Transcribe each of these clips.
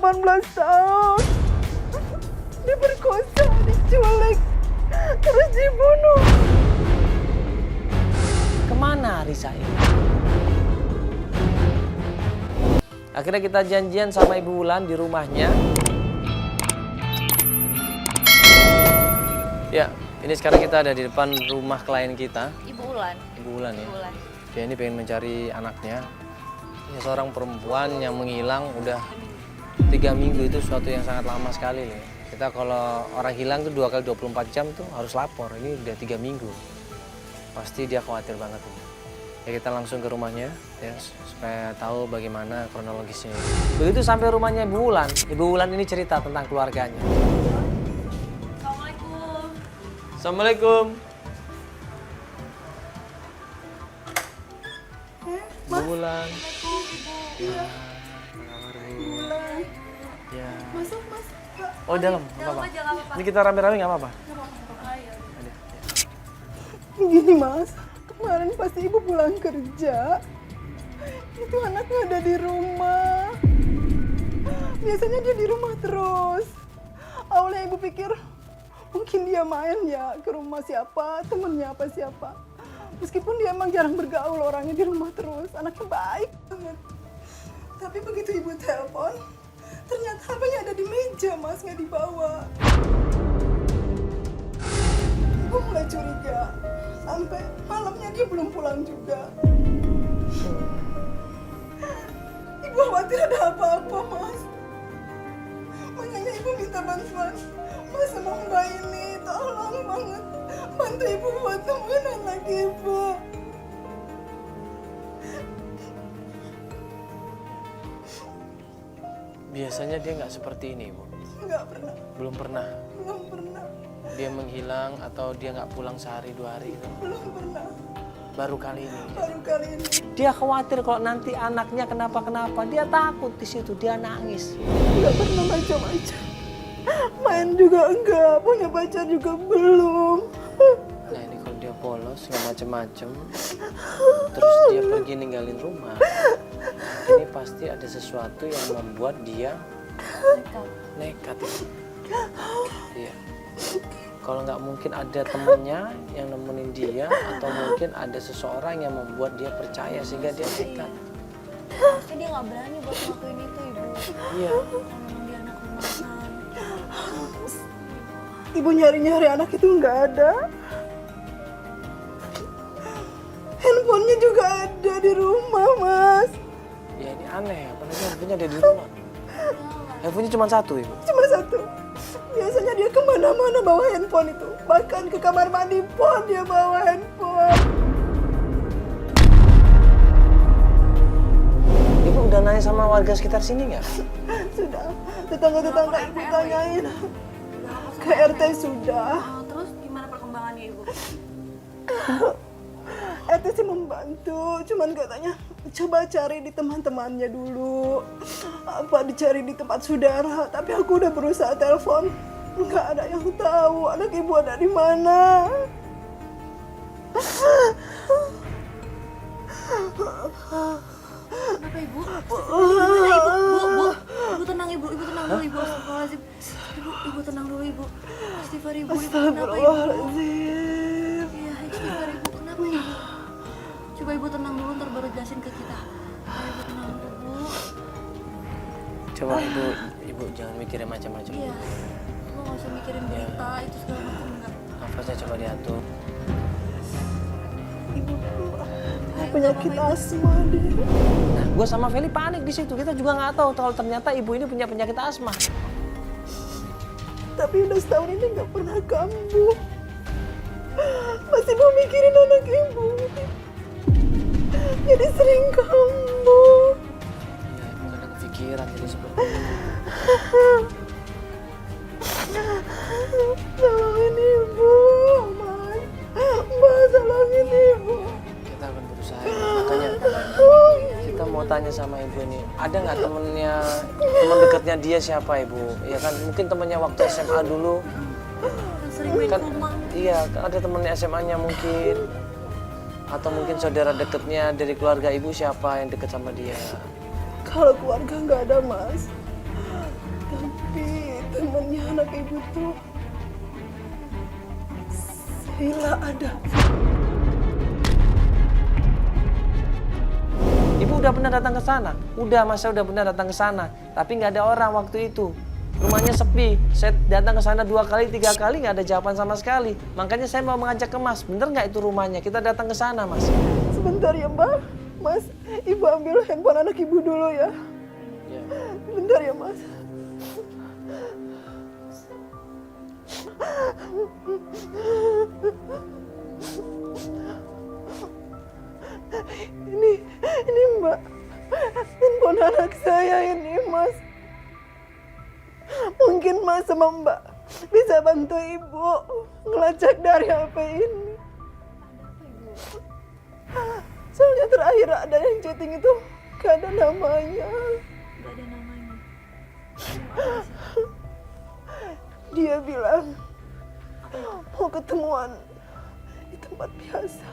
18 tahun. Diperkosa, diculik, terus dibunuh. Kemana Risa ini? Akhirnya kita janjian sama Ibu Wulan di rumahnya. Ya, ini sekarang kita ada di depan rumah klien kita. Ibu Wulan. Ibu Wulan ya. Ibu Wulan. Dia ini pengen mencari anaknya. Ya, seorang perempuan yang menghilang udah 3 minggu itu suatu yang sangat lama sekali nih. Kita kalau orang hilang tuh 2 kali 24 jam tuh harus lapor. Ini udah 3 minggu. Pasti dia khawatir banget nih. Ya kita langsung ke rumahnya ya supaya tahu bagaimana kronologisnya. Begitu sampai rumahnya Ibu Wulan, Ibu Wulan ini cerita tentang keluarganya. Assalamualaikum. Assalamualaikum. Ibu Wulan. Ya, apa kabar Bu? Wulan, Ya. masuk mas. Oh dalam, nggak apa-apa. Ini kita rame-rame nggak apa-apa. Ada. Gini mas, kemarin pas ibu pulang kerja, itu anaknya ada di rumah. Biasanya dia di rumah terus. Awalnya ibu pikir mungkin dia main ya ke rumah siapa, temennya apa siapa. Meskipun dia emang jarang bergaul, orangnya di rumah terus, anaknya baik banget. Tapi begitu ibu telepon, ternyata HP-nya ada di meja mas, nggak dibawa. Ibu mulai curiga, sampai malamnya dia belum pulang juga. Ibu khawatir ada apa-apa mas. Makanya ibu minta bantuan mas sama mbak ini, tolong banget bantu ibu buat temuin anak ibu. Biasanya dia nggak seperti ini, Bu. Nggak pernah, Belum pernah. belum pernah, Dia menghilang atau dia nggak pulang sehari 2 hari gitu. belum pernah. Baru kali ini. Baru kali ini. Dia khawatir kalau nanti anaknya kenapa-kenapa. Dia takut di situ, dia nangis. Nggak pernah macam-macam. Main juga enggak, punya pacar juga belum. Nah ini kalau dia polos nggak macem-macem, terus dia pergi ninggalin rumah, ini pasti ada sesuatu yang membuat dia nekat. Iya. Kalau nggak mungkin ada temennya yang nemenin dia, atau mungkin ada seseorang yang membuat dia percaya sehingga dia nekat. Pasti dia nggak berani buat ngelakuin itu, Ibu. Iya. Memang dia anak rumahan. Ibu nyari-nyari anak itu nggak ada. Handphonenya juga ada di rumah, Mas. Ya ini aneh, apalagi handphonenya ada di rumah. Handphonenya cuma 1, Ibu. Cuma 1. Biasanya dia kemana-mana bawa handphone itu. Bahkan ke kamar mandi pun dia bawa handphone. Ibu udah nanya sama warga sekitar sini nggak? Sudah, tetangga-tetangga ibu tanyain. Ke RT sudah. Terus gimana perkembangannya, Ibu? RT sih membantu, cuman katanya coba cari di teman-temannya dulu. Apa dicari di tempat saudara, tapi aku udah berusaha telepon. Nggak ada yang tahu anak ibu ada di mana. Kenapa, Ibu? Ibu, Ibu tenang, Ibu. Ibu tenang dulu, Ibu. Astagfirullahaladzim. Ibu tenang dulu, Ibu. Istighfar, Ibu. Ibu kenapa, Ibu? Astagfirullahaladzim. Iya, istighfar, Ibu. Kenapa, Ibu? Coba Ibu tenang dulu, ntar baru jelasin ke kita. Ayo, Ibu tenang dulu, Bu. Coba ibu jangan mikirin macam-macam. Iya. Lu nggak usah mikirin berita, itu segala macam enggak. Nafasnya coba diatur. Ibu penyakit asma deh. Nah, gue sama Feli panik di situ. Kita juga nggak tahu kalau ternyata ibu ini punya penyakit asma. Tapi udah setahun ini nggak pernah kambuh. Masih mau mikirin anak ibu. Jadi sering kambuh. Ya, ibu kadang kepikiran jadi seperti itu. Tolongin ibu, Mas. Mbak, tolongin ibu. Kita akan berusaha. Makanya kita mau tanya sama ibu ini, ada nggak teman dekatnya dia siapa, Ibu? Ya kan mungkin temannya waktu SMA dulu. Yang sering main Kan ke rumah. iya, kan ada temennya SMA-nya mungkin. Atau mungkin saudara dekatnya dari keluarga ibu siapa yang dekat sama dia? Kalau keluarga nggak ada, Mas. anak ibu tuh Sheila ada. Ibu udah pernah datang ke sana? Udah, masa udah pernah datang ke sana. Tapi nggak ada orang waktu itu. Rumahnya sepi. Saya datang ke sana 2 kali, 3 kali nggak ada jawaban sama sekali. Makanya saya mau mengajak ke Mas. Bener nggak itu rumahnya? Kita datang ke sana, Mas. Sebentar ya, Mbak. Mas, Ibu ambil handphone anak Ibu dulu ya. Bentar ya, Mas. Ini Mbak. Handphone anak saya ini, Mas. Mungkin Mas sama Mbak bisa bantu Ibu ngelacak dari HP ini. Soalnya terakhir ada yang chatting itu gak ada namanya. Gak ada namanya. Dia bilang mau ketemuan di tempat biasa.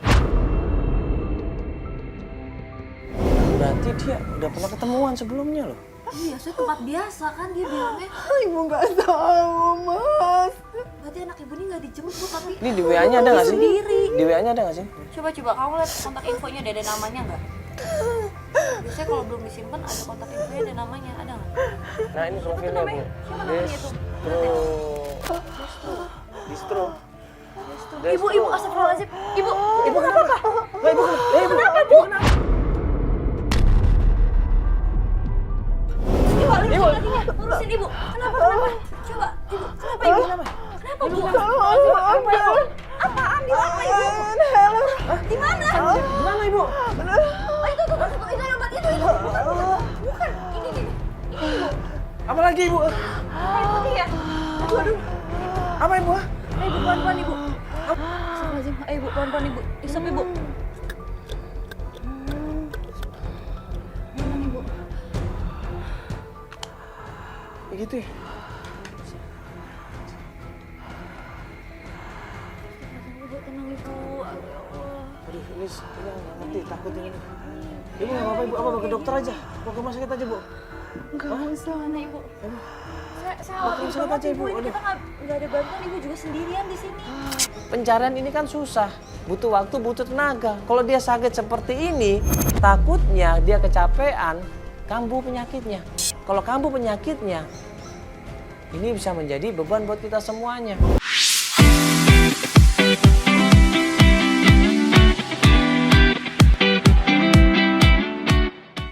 Berarti dia udah pernah ketemuan sebelumnya loh. Iya, saya tempat biasa kan dia bilangnya. Ibu nggak tahu, Mas. Berarti anak ibu ini nggak dijemput tapi Ini di WA-nya ada nggak sih? sendiri. Di WA-nya ada nggak sih? Coba kamu lihat kontak infonya ada namanya nggak? Biasanya kalau belum disimpan ada kontak infonya ada namanya, ada nggak? Nah ini profilnya Bu. Siapa namanya itu? Distro. Ibu astagfirullahaladzim. Ibu kenapa? Kenapa Bu? Ibu, urusin ibu. Kenapa? Coba, ibu. Kenapa ibu? Kenapa bu? Apaan? Di mana ibu? Di mana? Di mana Ibu? Oh, itu yang obat itu. Bukan. Ini ibu. Apa lagi Ibu? Ini ya. Aduh. Apa Ibu? Ibu pelan-pelan ibu. Astagfirullahaladzim. Ayo ibu pelan-pelan ibu. Isap ibu. Pelan ibu. Begitu ya? Ibu tenang ibu. Aduh ya Allah. Aduh ini nggak ngerti, takut ini. Ibu nggak apa-apa Ibu, apa ke dokter aja? Mau ke rumah sakit aja Bu? Enggak usah. Mana ibu? Saya Oke, khawatir silakan banget aja, ibu. Ibu. Ini Aduh. kita nggak ada bantuan, ibu juga sendirian di sini. Pencarian ini kan susah, butuh waktu, butuh tenaga. Kalau dia sakit seperti ini, takutnya dia kecapean, kambuh penyakitnya. Kalau kambuh penyakitnya, ini bisa menjadi beban buat kita semuanya.